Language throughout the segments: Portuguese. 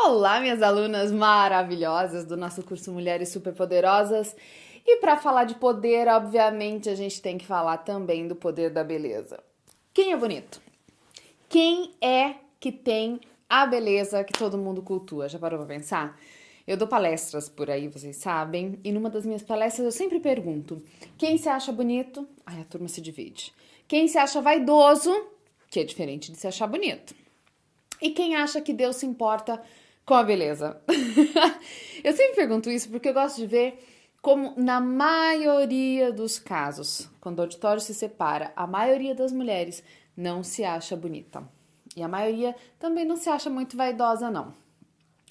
Olá, minhas alunas maravilhosas do nosso curso Mulheres Superpoderosas. E para falar de poder, obviamente, a gente tem que falar também do poder da beleza. Quem é bonito? Quem é que tem a beleza que todo mundo cultua? Já parou pra pensar? Eu dou palestras por aí, vocês sabem, e numa das minhas palestras eu sempre pergunto: quem se acha bonito? Aí a turma se divide. Quem se acha vaidoso? Que é diferente de se achar bonito. E quem acha que Deus se importa com a beleza? Eu sempre pergunto isso porque eu gosto de ver como, na maioria dos casos, quando o auditório se separa, a maioria das mulheres não se acha bonita. E a maioria também não se acha muito vaidosa, não.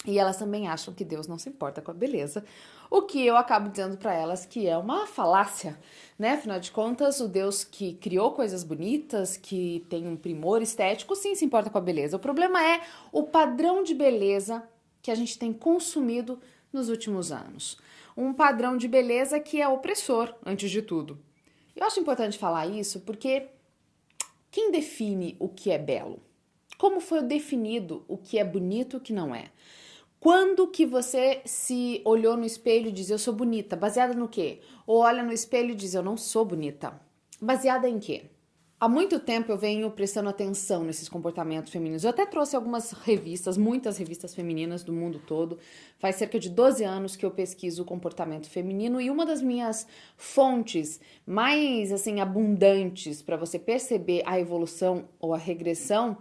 E elas também acham que Deus não se importa com a beleza, o que eu acabo dizendo para elas que é uma falácia, né? Afinal de contas, o Deus que criou coisas bonitas, que tem um primor estético, sim se importa com a beleza. O problema é o padrão de beleza que a gente tem consumido nos últimos anos. Um padrão de beleza que é opressor, antes de tudo. Eu acho importante falar isso porque quem define o que é belo? Como foi definido o que é bonito e o que não é? Quando que você se olhou no espelho e diz eu sou bonita? Baseada no quê? Ou olha no espelho e diz eu não sou bonita? Baseada em quê? Há muito tempo eu venho prestando atenção nesses comportamentos femininos. Eu até trouxe algumas revistas, muitas revistas femininas do mundo todo. Faz cerca de 12 anos que eu pesquiso o comportamento feminino e uma das minhas fontes mais assim abundantes para você perceber a evolução ou a regressão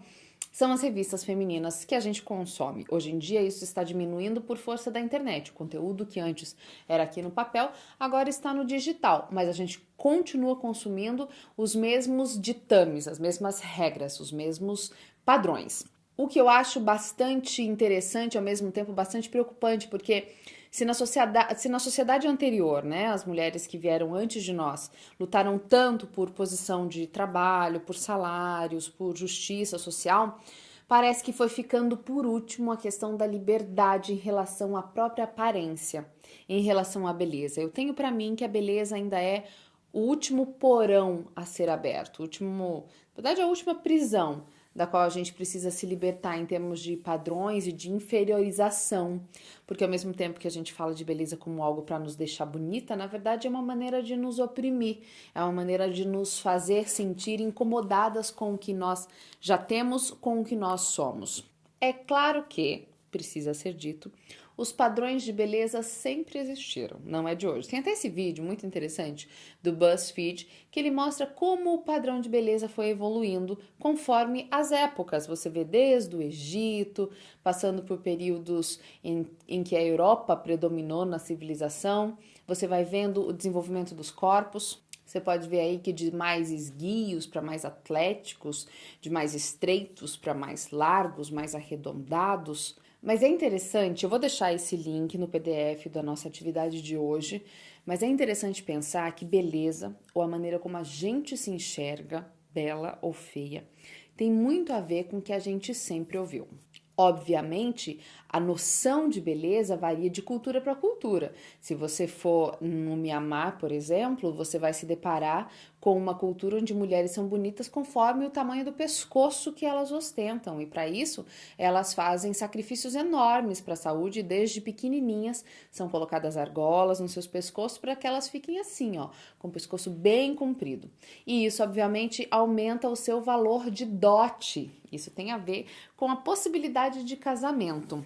são as revistas femininas que a gente consome. Hoje em dia isso está diminuindo por força da internet. O conteúdo que antes era aqui no papel, agora está no digital, mas a gente continua consumindo os mesmos ditames, as mesmas regras, os mesmos padrões. O que eu acho bastante interessante, ao mesmo tempo bastante preocupante, porque se na sociedade anterior, né, as mulheres que vieram antes de nós lutaram tanto por posição de trabalho, por salários, por justiça social, parece que foi ficando por último a questão da liberdade em relação à própria aparência, em relação à beleza. Eu tenho para mim que a beleza ainda é o último porão a ser aberto, na verdade, a última prisão da qual a gente precisa se libertar em termos de padrões e de inferiorização, porque ao mesmo tempo que a gente fala de beleza como algo para nos deixar bonita, na verdade é uma maneira de nos oprimir, é uma maneira de nos fazer sentir incomodadas com o que nós já temos, com o que nós somos. É claro que, precisa ser dito, os padrões de beleza sempre existiram, não é de hoje. Tem até esse vídeo muito interessante do BuzzFeed que ele mostra como o padrão de beleza foi evoluindo conforme as épocas. Você vê desde o Egito, passando por períodos em que a Europa predominou na civilização, você vai vendo o desenvolvimento dos corpos. Você pode ver aí que de mais esguios para mais atléticos, de mais estreitos para mais largos, mais arredondados. Mas é interessante, eu vou deixar esse link no PDF da nossa atividade de hoje, mas é interessante pensar que beleza, ou a maneira como a gente se enxerga, bela ou feia, tem muito a ver com o que a gente sempre ouviu. Obviamente, a noção de beleza varia de cultura para cultura. Se você for no Mianmar, por exemplo, você vai se deparar com uma cultura onde mulheres são bonitas conforme o tamanho do pescoço que elas ostentam. E para isso, elas fazem sacrifícios enormes para a saúde, desde pequenininhas são colocadas argolas nos seus pescoços para que elas fiquem assim, ó, com o pescoço bem comprido. E isso, obviamente, aumenta o seu valor de dote. Isso tem a ver com a possibilidade de casamento.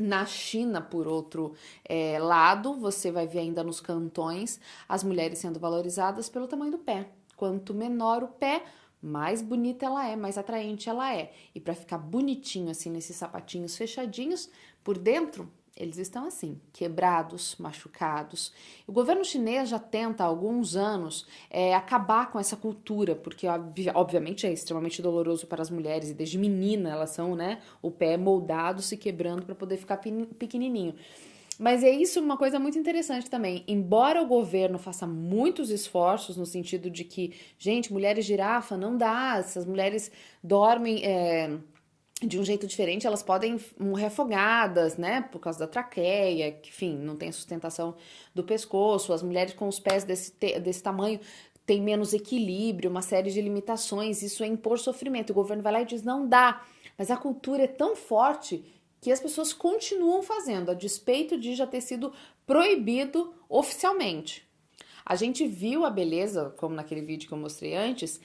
Na China, por outro lado, você vai ver ainda nos cantões as mulheres sendo valorizadas pelo tamanho do pé. Quanto menor o pé, mais bonita ela é, mais atraente ela é. E para ficar bonitinho assim nesses sapatinhos fechadinhos, por dentro eles estão assim, quebrados, machucados. O governo chinês já tenta há alguns anos acabar com essa cultura, porque obviamente é extremamente doloroso para as mulheres, e desde menina elas são, né, o pé moldado, se quebrando para poder ficar pequenininho. Mas é isso uma coisa muito interessante também. Embora o governo faça muitos esforços no sentido de que, gente, mulheres girafa, não dá, essas mulheres dormem de um jeito diferente, elas podem morrer afogadas, né, por causa da traqueia, que, enfim, não tem sustentação do pescoço, as mulheres com os pés desse tamanho têm menos equilíbrio, uma série de limitações, isso é impor sofrimento. O governo vai lá e diz, não dá, mas a cultura é tão forte que as pessoas continuam fazendo, a despeito de já ter sido proibido oficialmente. A gente viu a beleza, como naquele vídeo que eu mostrei antes,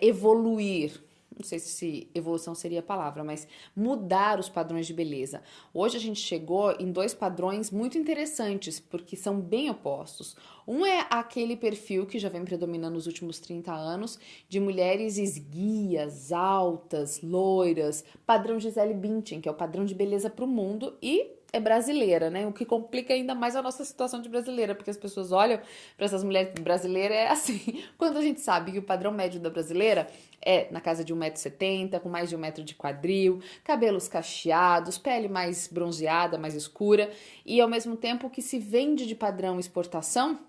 evoluir. Não sei se evolução seria a palavra, mas mudar os padrões de beleza. Hoje a gente chegou em dois padrões muito interessantes, porque são bem opostos. Um é aquele perfil que já vem predominando nos últimos 30 anos, de mulheres esguias, altas, loiras, padrão Gisele Bündchen, que é o padrão de beleza para o mundo, e é brasileira, né? O que complica ainda mais a nossa situação de brasileira, porque as pessoas olham para essas mulheres brasileiras, é assim, quando a gente sabe que o padrão médio da brasileira é na casa de 1,70 m, com mais de 1 m de quadril, cabelos cacheados, pele mais bronzeada, mais escura, e ao mesmo tempo que se vende de padrão exportação,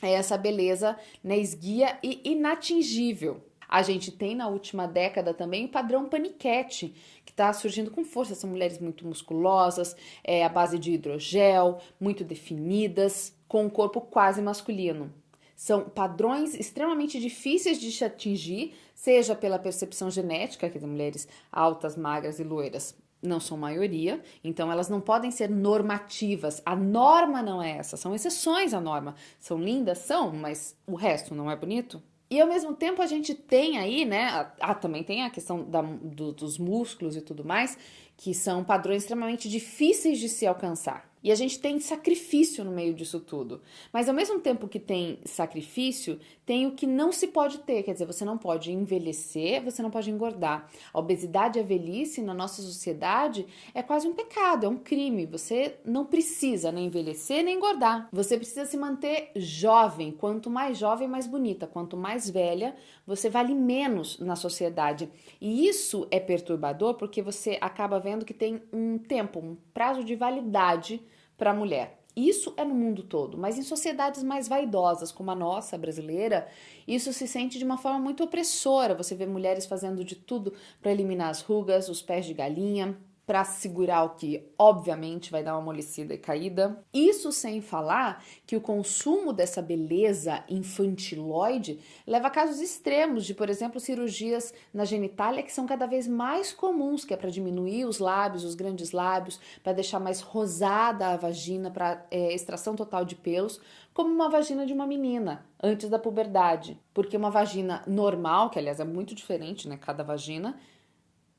é essa beleza, né, esguia e inatingível. A gente tem na última década também o padrão paniquete, que está surgindo com força. São mulheres muito musculosas, à base de hidrogel, muito definidas, com um corpo quase masculino. São padrões extremamente difíceis de se atingir, seja pela percepção genética, quer dizer, mulheres altas, magras e loiras não são maioria, então elas não podem ser normativas. A norma não é essa, são exceções à norma. São lindas? São, mas o resto não é bonito? E ao mesmo tempo a gente tem aí, né, também tem a questão dos músculos e tudo mais, que são padrões extremamente difíceis de se alcançar. E a gente tem sacrifício no meio disso tudo. Mas ao mesmo tempo que tem sacrifício, tem o que não se pode ter. Quer dizer, você não pode envelhecer, você não pode engordar. A obesidade e a velhice na nossa sociedade é quase um pecado, é um crime. Você não precisa nem envelhecer nem engordar. Você precisa se manter jovem. Quanto mais jovem, mais bonita. Quanto mais velha, você vale menos na sociedade. E isso é perturbador porque você acaba vendo que tem um tempo, um prazo de validade para a mulher. Isso é no mundo todo, mas em sociedades mais vaidosas, como a nossa brasileira, isso se sente de uma forma muito opressora. Você vê mulheres fazendo de tudo para eliminar as rugas, os pés de galinha, para segurar o que, obviamente, vai dar uma amolecida e caída. Isso sem falar que o consumo dessa beleza infantiloide leva a casos extremos de, por exemplo, cirurgias na genitália que são cada vez mais comuns, que é para diminuir os lábios, os grandes lábios, para deixar mais rosada a vagina, para extração total de pelos, como uma vagina de uma menina antes da puberdade. Porque uma vagina normal, que aliás é muito diferente, né, cada vagina,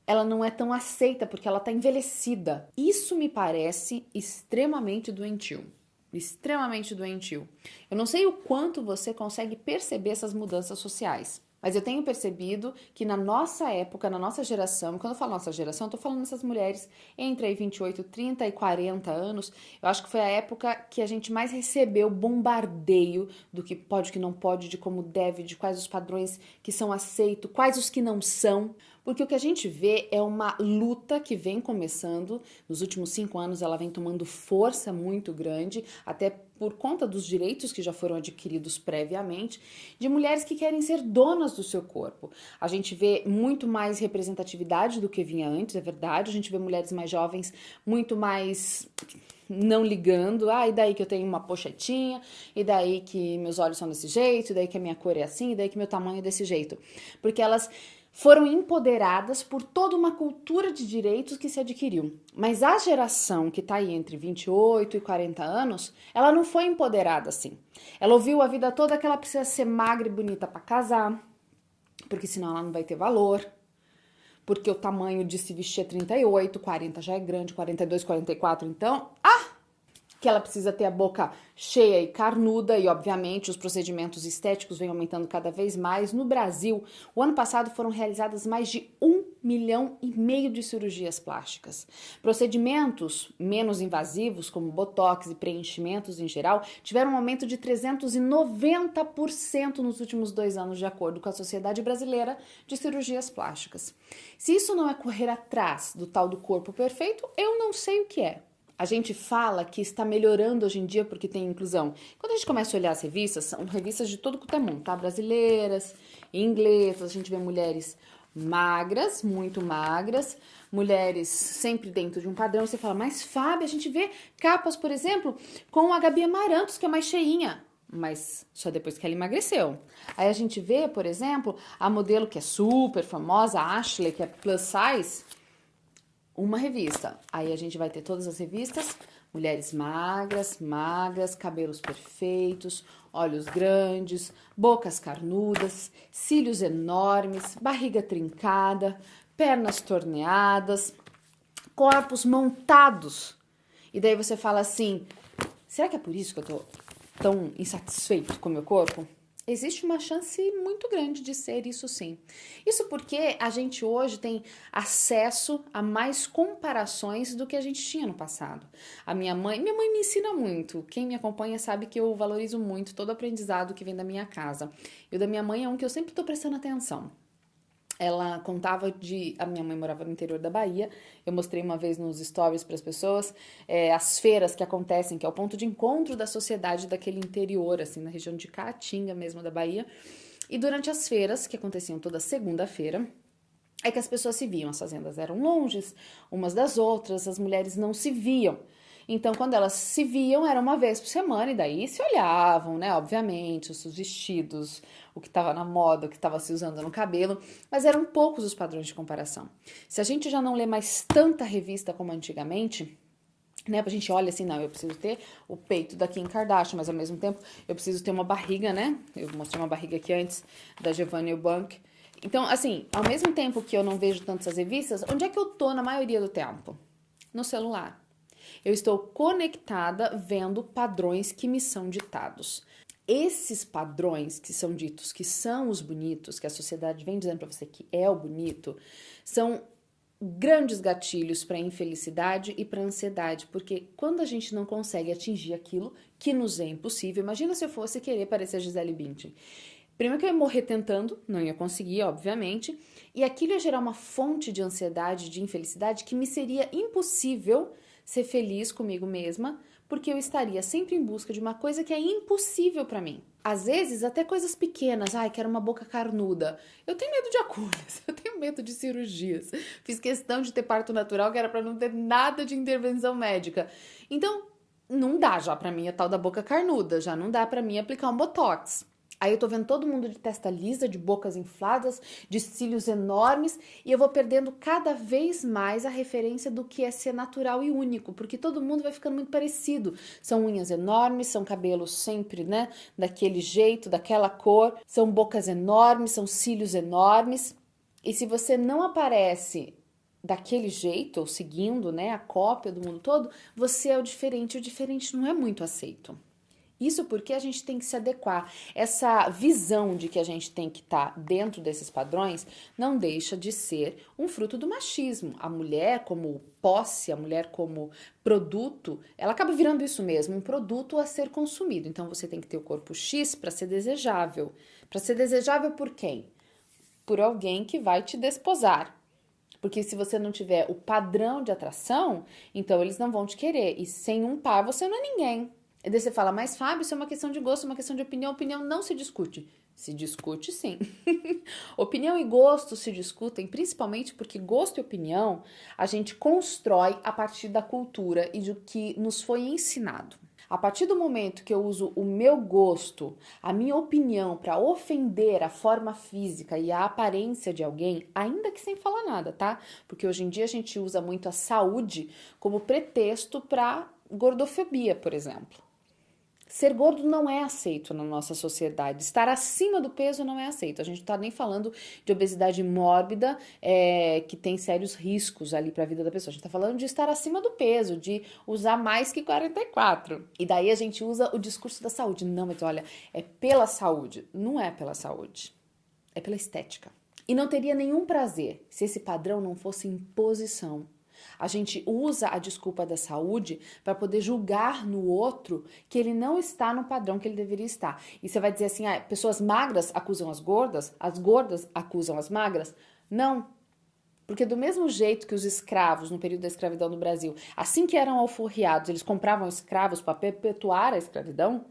ela não é tão aceita porque ela está envelhecida. Isso me parece extremamente doentio. Extremamente doentio. Eu não sei o quanto você consegue perceber essas mudanças sociais, mas eu tenho percebido que na nossa época, na nossa geração, quando eu falo nossa geração, eu tô falando dessas mulheres entre aí 28, 30 e 40 anos, eu acho que foi a época que a gente mais recebeu bombardeio do que pode, o que não pode, de como deve, de quais os padrões que são aceitos, quais os que não são. Porque o que a gente vê é uma luta que vem começando, nos últimos 5 anos ela vem tomando força muito grande, até por conta dos direitos que já foram adquiridos previamente, de mulheres que querem ser donas do seu corpo. A gente vê muito mais representatividade do que vinha antes, é verdade, a gente vê mulheres mais jovens muito mais não ligando, e daí que eu tenho uma pochetinha, e daí que meus olhos são desse jeito, e daí que a minha cor é assim, e daí que meu tamanho é desse jeito. Porque elas foram empoderadas por toda uma cultura de direitos que se adquiriu. Mas a geração que está aí entre 28 e 40 anos, ela não foi empoderada assim. Ela ouviu a vida toda que ela precisa ser magra e bonita para casar, porque senão ela não vai ter valor, porque o tamanho de se vestir é 38, 40 já é grande, 42, 44, então, que ela precisa ter a boca cheia e carnuda e, obviamente, os procedimentos estéticos vêm aumentando cada vez mais. No Brasil, o ano passado foram realizadas mais de 1,5 milhão de cirurgias plásticas. Procedimentos menos invasivos, como botox e preenchimentos em geral, tiveram um aumento de 390% nos últimos 2 anos, de acordo com a Sociedade Brasileira de Cirurgias Plásticas. Se isso não é correr atrás do tal do corpo perfeito, eu não sei o que é. A gente fala que está melhorando hoje em dia porque tem inclusão. Quando a gente começa a olhar as revistas, são revistas de todo quanto é mundo, tá? Brasileiras, inglesas, a gente vê mulheres magras, muito magras, mulheres sempre dentro de um padrão. Você fala, mas Fábio, a gente vê capas, por exemplo, com a Gabi Amarantos, que é mais cheinha, mas só depois que ela emagreceu. Aí a gente vê, por exemplo, a modelo que é super famosa, a Ashley, que é plus size, uma revista. Aí a gente vai ter todas as revistas, mulheres magras, cabelos perfeitos, olhos grandes, bocas carnudas, cílios enormes, barriga trincada, pernas torneadas, corpos montados. E daí você fala assim, será que é por isso que eu tô tão insatisfeito com o meu corpo? Existe uma chance muito grande de ser isso sim. Isso porque a gente hoje tem acesso a mais comparações do que a gente tinha no passado. Minha mãe me ensina muito. Quem me acompanha sabe que eu valorizo muito todo o aprendizado que vem da minha casa. E o da minha mãe é um que eu sempre estou prestando atenção. Ela contava a minha mãe morava no interior da Bahia, eu mostrei uma vez nos stories para as pessoas, as feiras que acontecem, que é o ponto de encontro da sociedade daquele interior, assim, na região de Caatinga mesmo da Bahia, e durante as feiras, que aconteciam toda segunda-feira, é que as pessoas se viam, as fazendas eram longes umas das outras, as mulheres não se viam. Então, quando elas se viam, era uma vez por semana, e daí se olhavam, né? Obviamente, os vestidos, o que estava na moda, o que estava se usando no cabelo, mas eram poucos os padrões de comparação. Se a gente já não lê mais tanta revista como antigamente, né? A gente olha assim, não, eu preciso ter o peito da Kim Kardashian, mas ao mesmo tempo eu preciso ter uma barriga, né? Eu mostrei uma barriga aqui antes da Giovanna Eubank. Então, assim, ao mesmo tempo que eu não vejo tantas revistas, onde é que eu tô na maioria do tempo? No celular. Eu estou conectada vendo padrões que me são ditados. Esses padrões que são ditos, que são os bonitos, que a sociedade vem dizendo para você que é o bonito, são grandes gatilhos para a infelicidade e para a ansiedade, porque quando a gente não consegue atingir aquilo que nos é impossível, imagina se eu fosse querer parecer a Gisele Bündchen. Primeiro que eu ia morrer tentando, não ia conseguir, obviamente, e aquilo ia gerar uma fonte de ansiedade, de infelicidade, que me seria impossível ser feliz comigo mesma, porque eu estaria sempre em busca de uma coisa que é impossível para mim. Às vezes, até coisas pequenas. Ai, quero uma boca carnuda. Eu tenho medo de agulhas, eu tenho medo de cirurgias. Fiz questão de ter parto natural, que era para não ter nada de intervenção médica. Então, não dá já para mim a tal da boca carnuda, já não dá para mim aplicar um botox. Aí eu tô vendo todo mundo de testa lisa, de bocas infladas, de cílios enormes, e eu vou perdendo cada vez mais a referência do que é ser natural e único, porque todo mundo vai ficando muito parecido. São unhas enormes, são cabelos sempre, né, daquele jeito, daquela cor, são bocas enormes, são cílios enormes. E se você não aparece daquele jeito, ou seguindo, né, a cópia do mundo todo, você é o diferente não é muito aceito. Isso porque a gente tem que se adequar. Essa visão de que a gente tem que estar dentro desses padrões não deixa de ser um fruto do machismo. A mulher como posse, a mulher como produto, ela acaba virando isso mesmo, um produto a ser consumido. Então você tem que ter o corpo X para ser desejável. Para ser desejável por quem? Por alguém que vai te desposar. Porque se você não tiver o padrão de atração, então eles não vão te querer. E sem um par você não é ninguém. E daí você fala, mas Fábio, isso é uma questão de gosto, uma questão de opinião. Opinião não se discute. Se discute, sim. Opinião e gosto se discutem, principalmente porque gosto e opinião a gente constrói a partir da cultura e do que nos foi ensinado. A partir do momento que eu uso o meu gosto, a minha opinião para ofender a forma física e a aparência de alguém, ainda que sem falar nada, tá? Porque hoje em dia a gente usa muito a saúde como pretexto para gordofobia, por exemplo. Ser gordo não é aceito na nossa sociedade. Estar acima do peso não é aceito. A gente não está nem falando de obesidade mórbida, que tem sérios riscos ali para a vida da pessoa. A gente está falando de estar acima do peso, de usar mais que 44. E daí a gente usa o discurso da saúde. Não, mas olha, é pela saúde. Não é pela saúde. É pela estética. E não teria nenhum prazer se esse padrão não fosse imposição. A gente usa a desculpa da saúde para poder julgar no outro que ele não está no padrão que ele deveria estar. E você vai dizer assim, pessoas magras acusam as gordas acusam as magras? Não. Porque do mesmo jeito que os escravos, no período da escravidão no Brasil, assim que eram alforriados, eles compravam escravos para perpetuar a escravidão,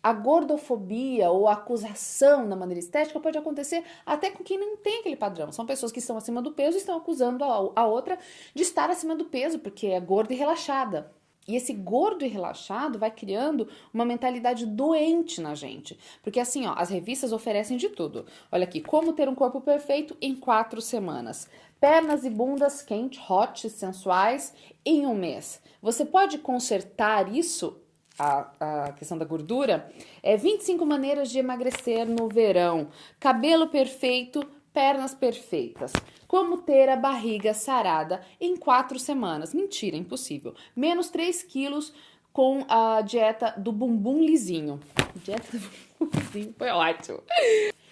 a gordofobia ou a acusação na maneira estética pode acontecer até com quem não tem aquele padrão. São pessoas que estão acima do peso e estão acusando a outra de estar acima do peso, porque é gorda e relaxada. E esse gordo e relaxado vai criando uma mentalidade doente na gente. Porque assim, ó, as revistas oferecem de tudo. Olha aqui, como ter um corpo perfeito em 4 semanas. Pernas e bundas quentes, hot, sensuais, em um mês. Você pode consertar isso, a questão da gordura? 25 maneiras de emagrecer no verão. Cabelo perfeito, pernas perfeitas. Como ter a barriga sarada em 4 semanas. Mentira, impossível. Menos 3 quilos com a dieta do bumbum lisinho. Dieta do bumbum lisinho foi ótimo.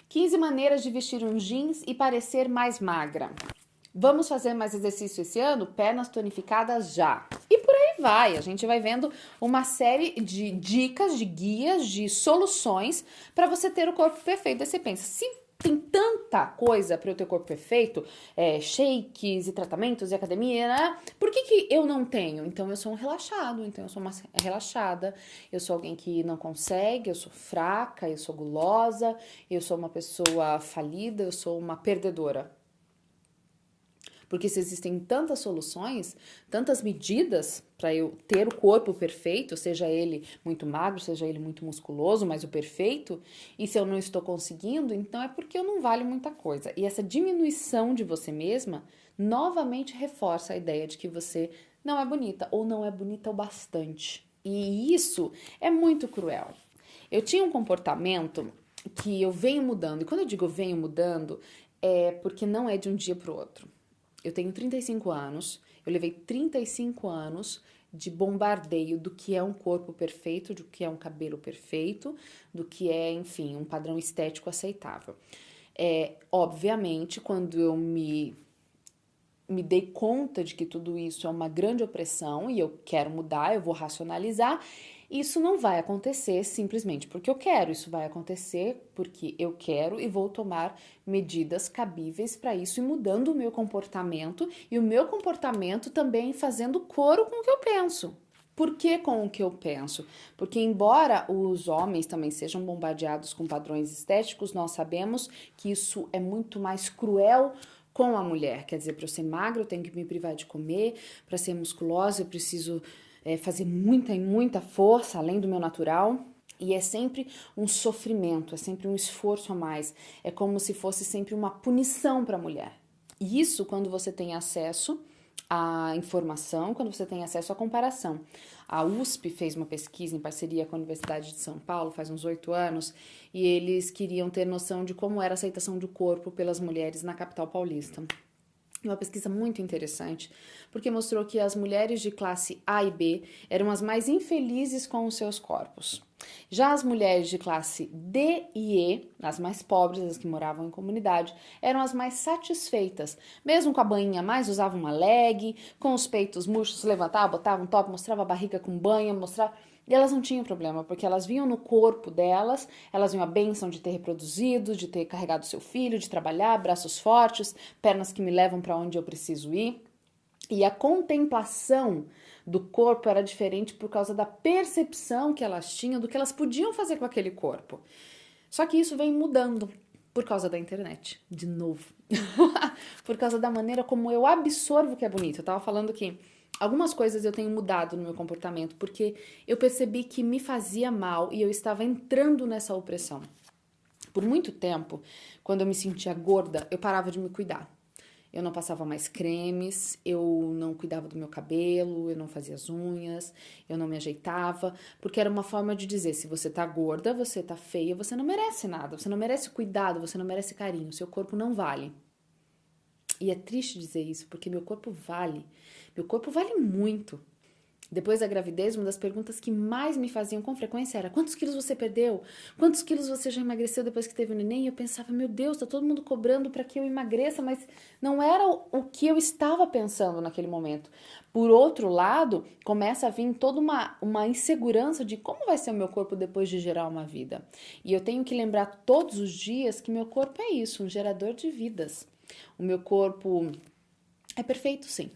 15 maneiras de vestir um jeans e parecer mais magra. Vamos fazer mais exercício esse ano? Pernas tonificadas já. E por aí vai. A gente vai vendo uma série de dicas, de guias, de soluções para você ter o corpo perfeito. Aí você pensa, se tem tanta coisa para eu ter o corpo perfeito, shakes e tratamentos e academia, né? Por que eu não tenho? Então eu sou um relaxado, então eu sou uma relaxada, eu sou alguém que não consegue, eu sou fraca, eu sou gulosa, eu sou uma pessoa falida, eu sou uma perdedora. Porque se existem tantas soluções, tantas medidas para eu ter o corpo perfeito, seja ele muito magro, seja ele muito musculoso, mas o perfeito, e se eu não estou conseguindo, então é porque eu não valho muita coisa. E essa diminuição de você mesma novamente reforça a ideia de que você não é bonita ou não é bonita o bastante. E isso é muito cruel. Eu tinha um comportamento que eu venho mudando, e quando eu digo venho mudando, é porque não é de um dia para o outro. Eu tenho 35 anos, eu levei 35 anos de bombardeio do que é um corpo perfeito, do que é um cabelo perfeito, do que é, enfim, um padrão estético aceitável. Obviamente, quando eu me dei conta de que tudo isso é uma grande opressão e eu quero mudar, eu vou racionalizar. Isso não vai acontecer simplesmente porque eu quero, isso vai acontecer porque eu quero e vou tomar medidas cabíveis para isso e mudando o meu comportamento e o meu comportamento também fazendo coro com o que eu penso. Por que com o que eu penso? Porque embora os homens também sejam bombardeados com padrões estéticos, nós sabemos que isso é muito mais cruel com a mulher. Quer dizer, para eu ser magra eu tenho que me privar de comer, para ser musculosa eu preciso fazer muita e muita força além do meu natural. E é sempre um sofrimento, é sempre um esforço a mais. É como se fosse sempre uma punição para a mulher. E isso quando você tem acesso à informação, quando você tem acesso à comparação. A USP fez uma pesquisa em parceria com a Universidade de São Paulo faz uns 8 anos e eles queriam ter noção de como era a aceitação do corpo pelas mulheres na capital paulista. Uma pesquisa muito interessante, porque mostrou que as mulheres de classe A e B eram as mais infelizes com os seus corpos. Já as mulheres de classe D e E, as mais pobres, as que moravam em comunidade, eram as mais satisfeitas. Mesmo com a banhinha a mais, usavam uma leg, com os peitos murchos, levantavam, botavam um top, mostrava a barriga com banha, mostrava... E elas não tinham problema, porque elas viam no corpo delas, elas viam a bênção de ter reproduzido, de ter carregado seu filho, de trabalhar, braços fortes, pernas que me levam para onde eu preciso ir. E a contemplação do corpo era diferente por causa da percepção que elas tinham do que elas podiam fazer com aquele corpo. Só que isso vem mudando por causa da internet, de novo. Por causa da maneira como eu absorvo o que é bonito. Eu tava falando que algumas coisas eu tenho mudado no meu comportamento porque eu percebi que me fazia mal e eu estava entrando nessa opressão. Por muito tempo, quando eu me sentia gorda, eu parava de me cuidar. Eu não passava mais cremes, eu não cuidava do meu cabelo, eu não fazia as unhas, eu não me ajeitava, porque era uma forma de dizer, se você tá gorda, você tá feia, você não merece nada, você não merece cuidado, você não merece carinho, seu corpo não vale. E é triste dizer isso, porque meu corpo vale muito. Depois da gravidez, uma das perguntas que mais me faziam com frequência era: quantos quilos você perdeu? Quantos quilos você já emagreceu depois que teve o neném? E eu pensava, meu Deus, tá todo mundo cobrando para que eu emagreça, mas não era o que eu estava pensando naquele momento. Por outro lado, começa a vir toda uma insegurança de como vai ser o meu corpo depois de gerar uma vida. E eu tenho que lembrar todos os dias que meu corpo é isso, um gerador de vidas. O meu corpo é perfeito, sim.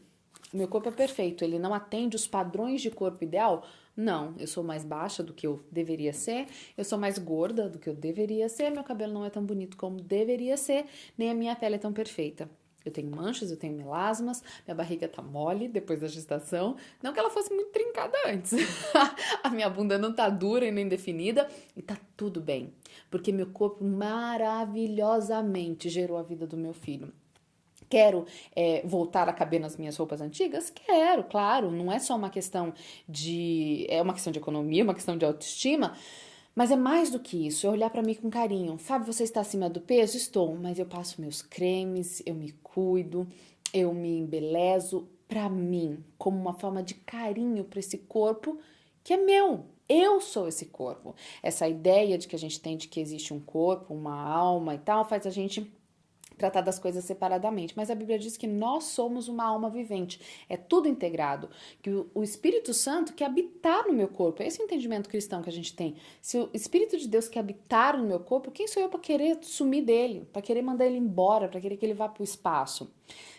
O meu corpo é perfeito, ele não atende os padrões de corpo ideal? Não, eu sou mais baixa do que eu deveria ser, eu sou mais gorda do que eu deveria ser, meu cabelo não é tão bonito como deveria ser, nem a minha pele é tão perfeita. Eu tenho manchas, eu tenho melasmas, minha barriga tá mole depois da gestação, não que ela fosse muito trincada antes. A minha bunda não tá dura e nem definida e tá tudo bem, porque meu corpo maravilhosamente gerou a vida do meu filho. Quero voltar a caber nas minhas roupas antigas? Quero, claro. Não é só uma questão de... É uma questão de economia, uma questão de autoestima. Mas é mais do que isso. É olhar pra mim com carinho. Fábio, você está acima do peso? Estou. Mas eu passo meus cremes, eu me cuido, eu me embelezo pra mim. Como uma forma de carinho pra esse corpo que é meu. Eu sou esse corpo. Essa ideia de que a gente tem de que existe um corpo, uma alma e tal, faz a gente tratar das coisas separadamente, mas a Bíblia diz que nós somos uma alma vivente, é tudo integrado, que o Espírito Santo quer habitar no meu corpo, esse é o entendimento cristão que a gente tem. Se o Espírito de Deus quer habitar no meu corpo, quem sou eu para querer sumir dele, para querer mandar ele embora, para querer que ele vá para o espaço?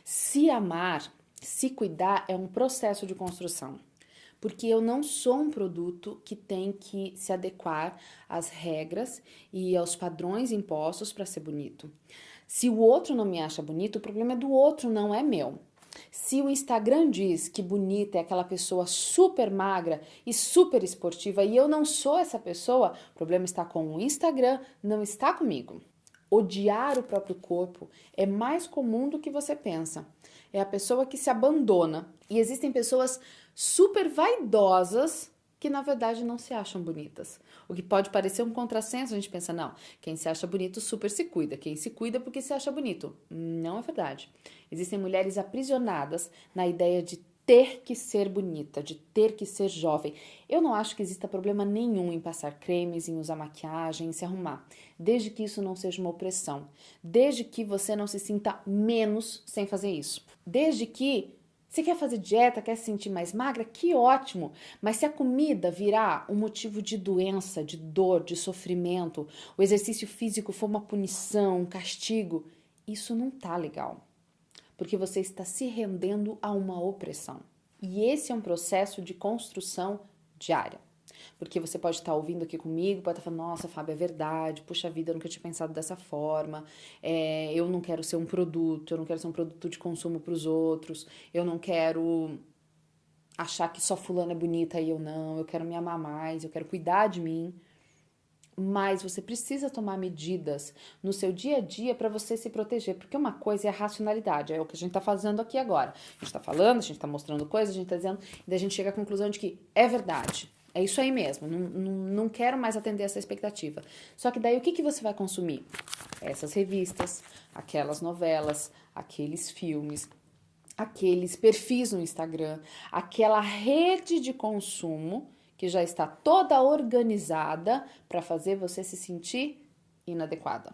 Se amar, se cuidar é um processo de construção. Porque eu não sou um produto que tem que se adequar às regras e aos padrões impostos para ser bonito. Se o outro não me acha bonito, o problema é do outro, não é meu. Se o Instagram diz que bonita é aquela pessoa super magra e super esportiva e eu não sou essa pessoa, o problema está com o Instagram, não está comigo. Odiar o próprio corpo é mais comum do que você pensa. É a pessoa que se abandona. E existem pessoas super vaidosas que na verdade não se acham bonitas. O que pode parecer um contrassenso, a gente pensa, não, quem se acha bonito super se cuida, quem se cuida porque se acha bonito. Não é verdade. Existem mulheres aprisionadas na ideia de ter que ser bonita, de ter que ser jovem. Eu não acho que exista problema nenhum em passar cremes, em usar maquiagem, em se arrumar, desde que isso não seja uma opressão, desde que você não se sinta menos sem fazer isso, desde que você quer fazer dieta, quer se sentir mais magra? Que ótimo! Mas se a comida virar um motivo de doença, de dor, de sofrimento, o exercício físico for uma punição, um castigo, isso não tá legal. Porque você está se rendendo a uma opressão. E esse é um processo de construção diária. Porque você pode estar ouvindo aqui comigo, pode estar falando, nossa, Fábio, é verdade, puxa vida, eu nunca tinha pensado dessa forma, eu não quero ser um produto, eu não quero ser um produto de consumo para os outros, eu não quero achar que só fulana é bonita e eu não, eu quero me amar mais, eu quero cuidar de mim. Mas você precisa tomar medidas no seu dia a dia para você se proteger, porque uma coisa é a racionalidade, é o que a gente está fazendo aqui agora. A gente está falando, a gente está mostrando coisas, a gente está dizendo, e daí a gente chega à conclusão de que é verdade, é isso aí mesmo, não quero mais atender essa expectativa. Só que daí o que você vai consumir? Essas revistas, aquelas novelas, aqueles filmes, aqueles perfis no Instagram, aquela rede de consumo que já está toda organizada para fazer você se sentir inadequada.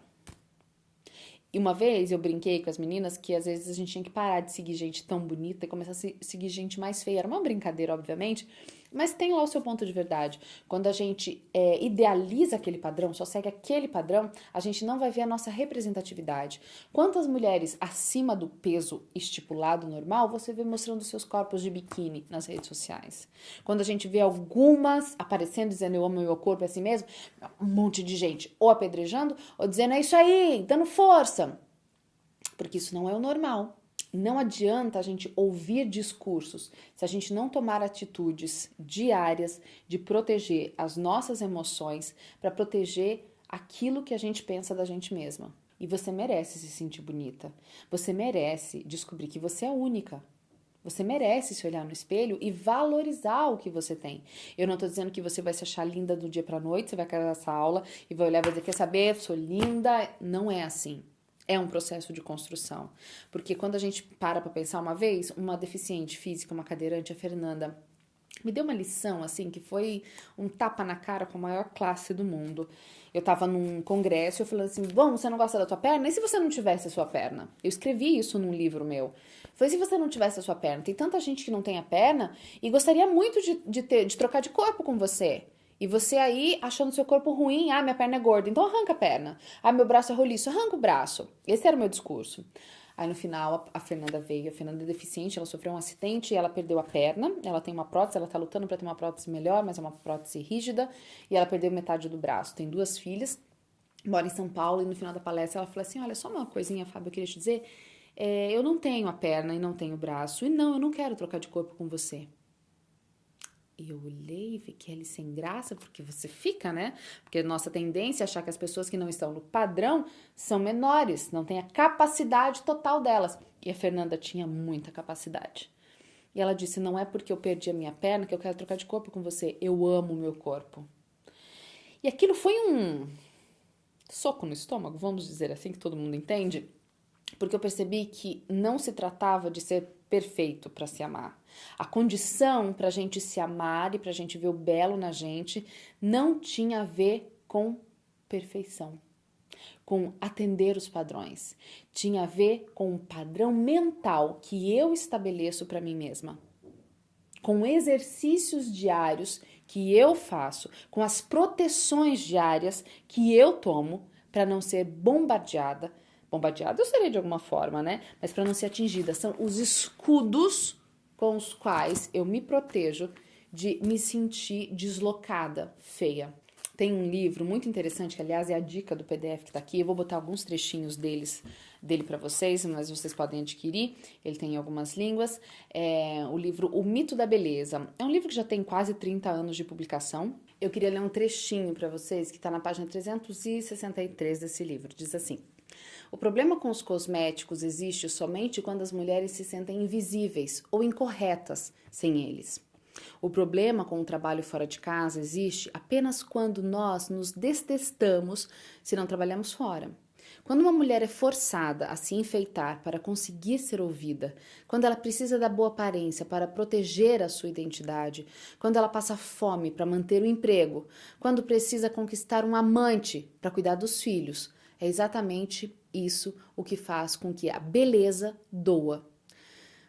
E uma vez eu brinquei com as meninas que às vezes a gente tinha que parar de seguir gente tão bonita e começar a seguir gente mais feia. Era uma brincadeira, obviamente, mas tem lá o seu ponto de verdade. Quando a gente idealiza aquele padrão, só segue aquele padrão, a gente não vai ver a nossa representatividade. Quantas mulheres acima do peso estipulado normal você vê mostrando seus corpos de biquíni nas redes sociais? Quando a gente vê algumas aparecendo dizendo eu amo meu corpo, é assim mesmo, um monte de gente ou apedrejando ou dizendo é isso aí, dando força. Porque isso não é o normal. Não adianta a gente ouvir discursos se a gente não tomar atitudes diárias de proteger as nossas emoções para proteger aquilo que a gente pensa da gente mesma. E você merece se sentir bonita. Você merece descobrir que você é única. Você merece se olhar no espelho e valorizar o que você tem. Eu não tô dizendo que você vai se achar linda do dia pra noite, você vai cair nessa aula e vai olhar e vai dizer, quer saber, sou linda. Não é assim. É um processo de construção. Porque quando a gente para pensar uma vez, uma deficiente física, uma cadeirante, a Fernanda, me deu uma lição, assim, que foi um tapa na cara com a maior classe do mundo. Eu tava num congresso e eu falei assim, bom, você não gosta da tua perna? E se você não tivesse a sua perna? Eu escrevi isso num livro meu. Falei, se você não tivesse a sua perna, tem tanta gente que não tem a perna e gostaria muito de trocar de corpo com você. E você aí achando seu corpo ruim, minha perna é gorda, então arranca a perna. Meu braço é roliço, arranca o braço. Esse era o meu discurso. Aí no final a Fernanda veio, a Fernanda é deficiente, ela sofreu um acidente e ela perdeu a perna. Ela tem uma prótese, ela tá lutando para ter uma prótese melhor, mas é uma prótese rígida. E ela perdeu metade do braço. Tem 2 filhas, mora em São Paulo e no final da palestra ela falou assim, olha, só uma coisinha, Fábio, eu queria te dizer, eu não tenho a perna e não tenho o braço e não, eu não quero trocar de corpo com você. E eu olhei e vi que ele sem graça, porque você fica, né? Porque a nossa tendência é achar que as pessoas que não estão no padrão são menores, não têm a capacidade total delas. E a Fernanda tinha muita capacidade. E ela disse, não é porque eu perdi a minha perna que eu quero trocar de corpo com você. Eu amo o meu corpo. E aquilo foi um soco no estômago, vamos dizer assim, que todo mundo entende. Porque eu percebi que não se tratava de ser perfeito para se amar. A condição para a gente se amar e para a gente ver o belo na gente não tinha a ver com perfeição, com atender os padrões. Tinha a ver com um padrão mental que eu estabeleço para mim mesma. Com exercícios diários que eu faço, com as proteções diárias que eu tomo para não ser bombardeada. Bombardeada eu serei de alguma forma, né? Mas para não ser atingida. São os escudos com os quais eu me protejo de me sentir deslocada, feia. Tem um livro muito interessante, que aliás é a dica do PDF que tá aqui. Eu vou botar alguns trechinhos dele para vocês, mas vocês podem adquirir. Ele tem em algumas línguas. É o livro O Mito da Beleza. É um livro que já tem quase 30 anos de publicação. Eu queria ler um trechinho para vocês, que está na página 363 desse livro. Diz assim: o problema com os cosméticos existe somente quando as mulheres se sentem invisíveis ou incorretas sem eles. O problema com o trabalho fora de casa existe apenas quando nós nos detestamos se não trabalhamos fora. Quando uma mulher é forçada a se enfeitar para conseguir ser ouvida, quando ela precisa da boa aparência para proteger a sua identidade, quando ela passa fome para manter o emprego, quando precisa conquistar um amante para cuidar dos filhos, é exatamente isso o que faz com que a beleza doa.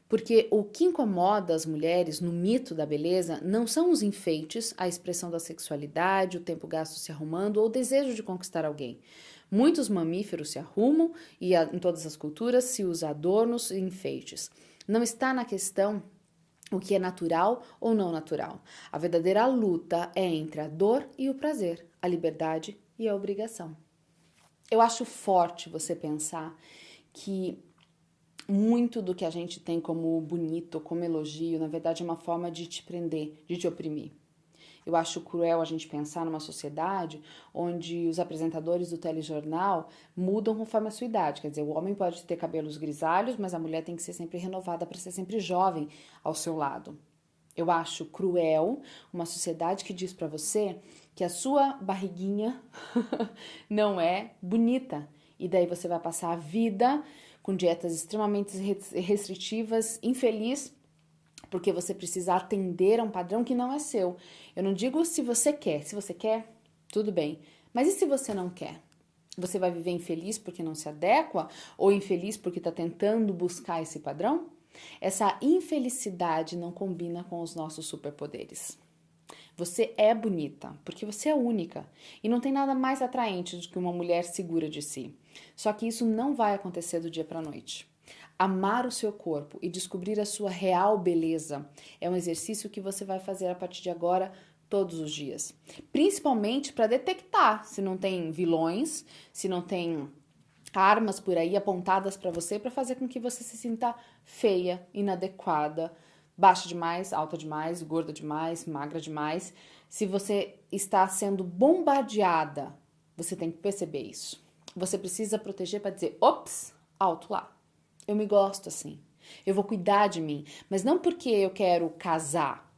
Porque o que incomoda as mulheres no mito da beleza não são os enfeites, a expressão da sexualidade, o tempo gasto se arrumando ou o desejo de conquistar alguém. Muitos mamíferos se arrumam e em todas as culturas se usa adornos e enfeites. Não está na questão o que é natural ou não natural. A verdadeira luta é entre a dor e o prazer, a liberdade e a obrigação. Eu acho forte você pensar que muito do que a gente tem como bonito, como elogio, na verdade é uma forma de te prender, de te oprimir. Eu acho cruel a gente pensar numa sociedade onde os apresentadores do telejornal mudam conforme a sua idade. Quer dizer, o homem pode ter cabelos grisalhos, mas a mulher tem que ser sempre renovada para ser sempre jovem ao seu lado. Eu acho cruel uma sociedade que diz para você que a sua barriguinha não é bonita. E daí você vai passar a vida com dietas extremamente restritivas, infeliz, porque você precisa atender a um padrão que não é seu. Eu não digo se você quer, tudo bem. Mas e se você não quer? Você vai viver infeliz porque não se adequa? Ou infeliz porque está tentando buscar esse padrão? Essa infelicidade não combina com os nossos superpoderes. Você é bonita, porque você é única. E não tem nada mais atraente do que uma mulher segura de si. Só que isso não vai acontecer do dia para a noite. Amar o seu corpo e descobrir a sua real beleza é um exercício que você vai fazer a partir de agora todos os dias. Principalmente para detectar se não tem vilões, se não tem armas por aí apontadas para você para fazer com que você se sinta feia, inadequada, baixa demais, alta demais, gorda demais, magra demais. Se você está sendo bombardeada, você tem que perceber isso. Você precisa proteger para dizer, ops, alto lá. Eu me gosto assim. Eu vou cuidar de mim, mas não porque eu quero casar.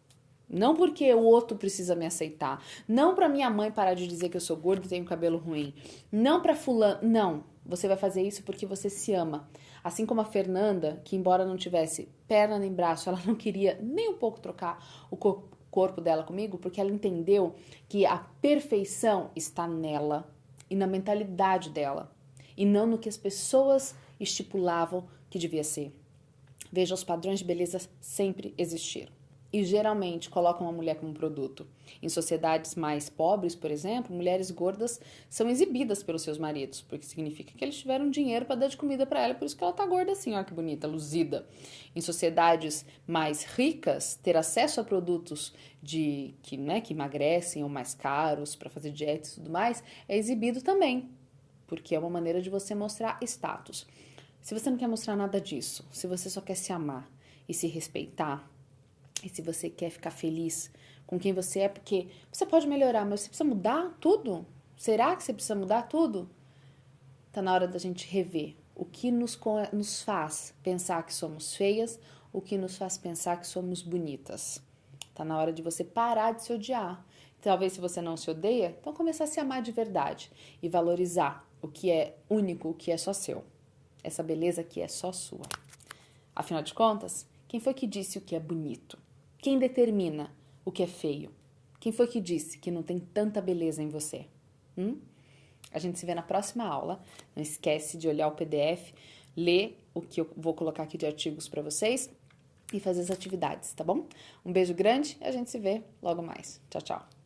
Não porque o outro precisa me aceitar. Não para minha mãe parar de dizer que eu sou gorda e tenho cabelo ruim. Não para fulano. Não. Você vai fazer isso porque você se ama. Assim como a Fernanda, que embora não tivesse perna nem braço, ela não queria nem um pouco trocar o corpo dela comigo, porque ela entendeu que a perfeição está nela e na mentalidade dela. E não no que as pessoas estipulavam que devia ser. Veja, os padrões de beleza sempre existiram. E geralmente colocam a mulher como produto. Em sociedades mais pobres, por exemplo, mulheres gordas são exibidas pelos seus maridos, porque significa que eles tiveram dinheiro para dar de comida para ela, por isso que ela tá gorda assim, ó que bonita, luzida. Em sociedades mais ricas, ter acesso a produtos que emagrecem ou mais caros para fazer dieta e tudo mais, é exibido também, porque é uma maneira de você mostrar status. Se você não quer mostrar nada disso, se você só quer se amar e se respeitar, e se você quer ficar feliz com quem você é, porque você pode melhorar, mas você precisa mudar tudo? Será que você precisa mudar tudo? Tá na hora da gente rever O que nos faz pensar que somos feias, o que nos faz pensar que somos bonitas. Tá na hora de você parar de se odiar. Talvez se você não se odeia, então começar a se amar de verdade e valorizar o que é único, o que é só seu. Essa beleza que é só sua. Afinal de contas, quem foi que disse o que é bonito? Quem determina o que é feio? Quem foi que disse que não tem tanta beleza em você? A gente se vê na próxima aula. Não esquece de olhar o PDF, ler o que eu vou colocar aqui de artigos para vocês e fazer as atividades, tá bom? Um beijo grande e a gente se vê logo mais. Tchau, tchau.